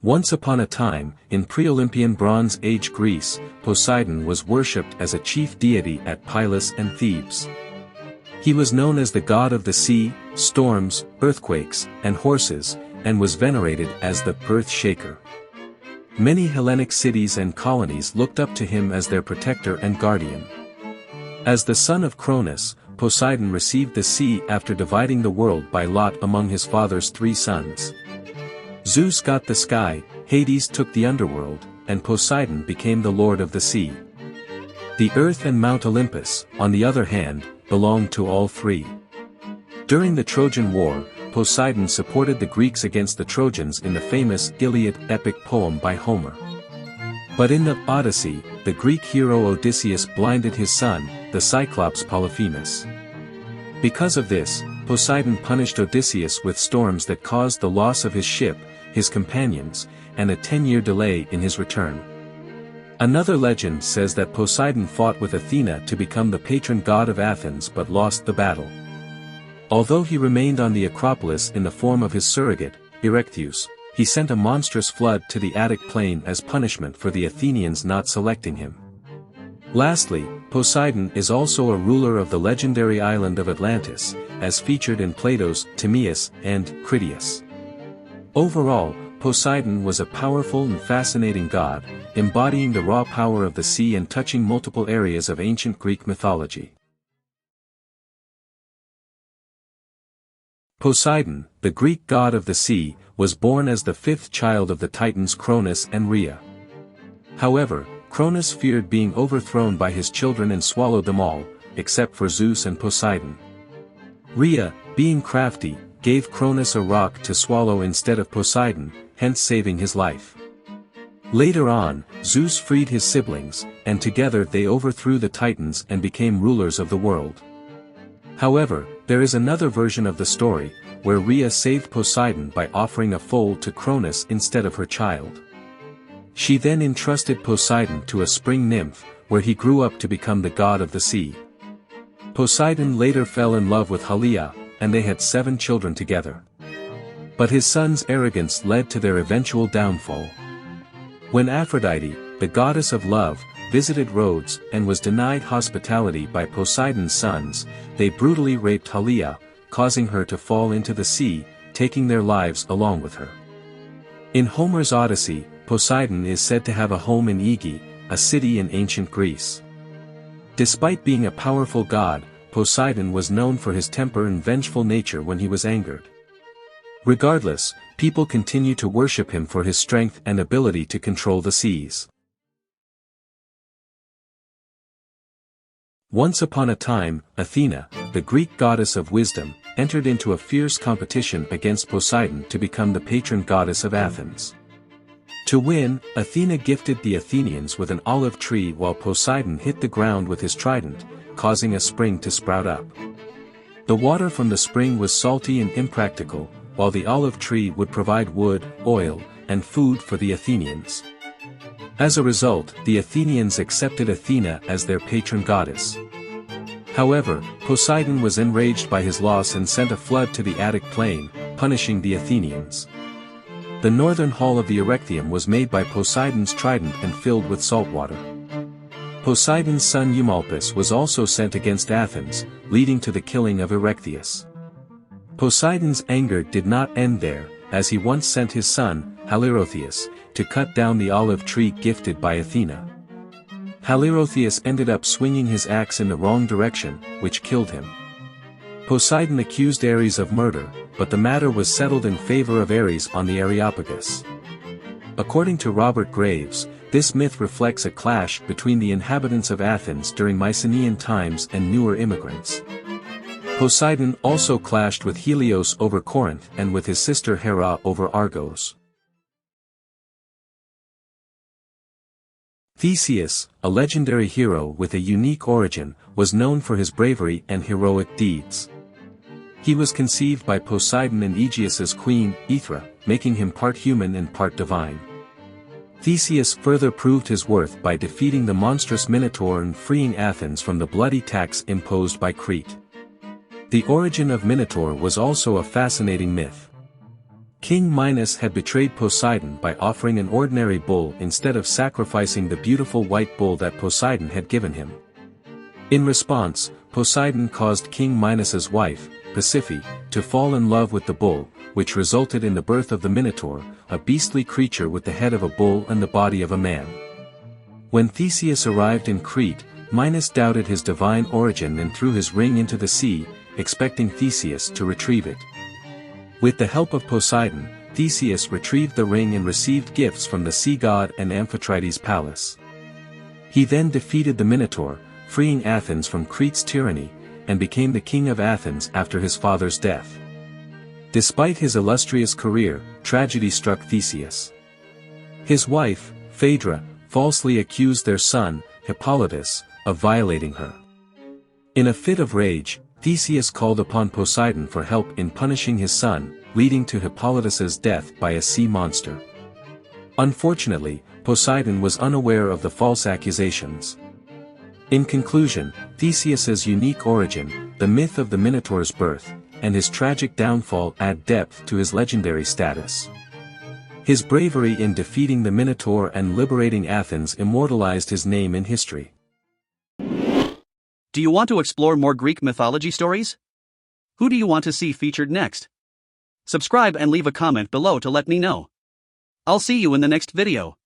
Once upon a time, in pre-Olympian Bronze Age Greece, Poseidon was worshipped as a chief deity at Pylos and Thebes. He was known as the god of the sea, storms, earthquakes, and horses, and was venerated as the earth shaker. Many Hellenic cities and colonies looked up to him as their protector and guardian. As the son of Cronus, Poseidon received the sea after dividing the world by lot among his father's 3 sons. Zeus got the sky, Hades took the underworld, and Poseidon became the lord of the sea. The earth and Mount Olympus, on the other hand, belonged to all 3. During the Trojan War, Poseidon supported the Greeks against the Trojans in the famous Iliad epic poem by Homer. But in the Odyssey, the Greek hero Odysseus blinded his son, the Cyclops Polyphemus. Because of this, Poseidon punished Odysseus with storms that caused the loss of his ship, his companions, and a 10-year delay in his return. Another legend says that Poseidon fought with Athena to become the patron god of Athens but lost the battle. Although he remained on the Acropolis in the form of his surrogate, Erechtheus, he sent a monstrous flood to the Attic plain as punishment for the Athenians not selecting him. Lastly, Poseidon is also a ruler of the legendary island of Atlantis, as featured in Plato's Timaeus and Critias. Overall, Poseidon was a powerful and fascinating god, embodying the raw power of the sea and touching multiple areas of ancient Greek mythology. Poseidon, the Greek god of the sea, was born as the 5th child of the Titans Cronus and Rhea. However, Cronus feared being overthrown by his children and swallowed them all, except for Zeus and Poseidon. Rhea, being crafty, gave Cronus a rock to swallow instead of Poseidon, hence saving his life. Later on, Zeus freed his siblings, and together they overthrew the Titans and became rulers of the world. However, there is another version of the story, where Rhea saved Poseidon by offering a foal to Cronus instead of her child. She then entrusted Poseidon to a spring nymph, where he grew up to become the god of the sea. Poseidon later fell in love with Haliea, and they had 7 children together. But his son's arrogance led to their eventual downfall. When Aphrodite, the goddess of love, visited Rhodes and was denied hospitality by Poseidon's sons, they brutally raped Haliea, causing her to fall into the sea, taking their lives along with her. In Homer's Odyssey, Poseidon is said to have a home in Aegae, a city in ancient Greece. Despite being a powerful god, Poseidon was known for his temper and vengeful nature when he was angered. Regardless, people continue to worship him for his strength and ability to control the seas. Once upon a time, Athena, the Greek goddess of wisdom, entered into a fierce competition against Poseidon to become the patron goddess of Athens. To win, Athena gifted the Athenians with an olive tree while Poseidon hit the ground with his trident, causing a spring to sprout up. The water from the spring was salty and impractical, while the olive tree would provide wood, oil, and food for the Athenians. As a result, the Athenians accepted Athena as their patron goddess. However, Poseidon was enraged by his loss and sent a flood to the Attic plain, punishing the Athenians. The northern hall of the Erechtheum was made by Poseidon's trident and filled with salt water. Poseidon's son Eumolpus was also sent against Athens, leading to the killing of Erechtheus. Poseidon's anger did not end there, as he once sent his son, Halirotheus, to cut down the olive tree gifted by Athena. Halirotheus ended up swinging his axe in the wrong direction, which killed him. Poseidon accused Ares of murder, but the matter was settled in favor of Ares on the Areopagus. According to Robert Graves, this myth reflects a clash between the inhabitants of Athens during Mycenaean times and newer immigrants. Poseidon also clashed with Helios over Corinth and with his sister Hera over Argos. Theseus, a legendary hero with a unique origin, was known for his bravery and heroic deeds. He was conceived by Poseidon and Aegeus's queen, Aethra, making him part human and part divine. Theseus further proved his worth by defeating the monstrous Minotaur and freeing Athens from the bloody tax imposed by Crete. The origin of Minotaur was also a fascinating myth. King Minos had betrayed Poseidon by offering an ordinary bull instead of sacrificing the beautiful white bull that Poseidon had given him. In response, Poseidon caused King Minos's wife, Pasiphae, to fall in love with the bull, which resulted in the birth of the Minotaur, a beastly creature with the head of a bull and the body of a man. When Theseus arrived in Crete, Minos doubted his divine origin and threw his ring into the sea, expecting Theseus to retrieve it. With the help of Poseidon, Theseus retrieved the ring and received gifts from the sea god and Amphitrite's palace. He then defeated the Minotaur, freeing Athens from Crete's tyranny, and became the king of Athens after his father's death. Despite his illustrious career, tragedy struck Theseus. His wife, Phaedra, falsely accused their son, Hippolytus, of violating her. In a fit of rage, Theseus called upon Poseidon for help in punishing his son, leading to Hippolytus's death by a sea monster. Unfortunately, Poseidon was unaware of the false accusations. In conclusion, Theseus's unique origin, the myth of the Minotaur's birth, and his tragic downfall add depth to his legendary status. His bravery in defeating the Minotaur and liberating Athens immortalized his name in history. Do you want to explore more Greek mythology stories? Who do you want to see featured next? Subscribe and leave a comment below to let me know. I'll see you in the next video.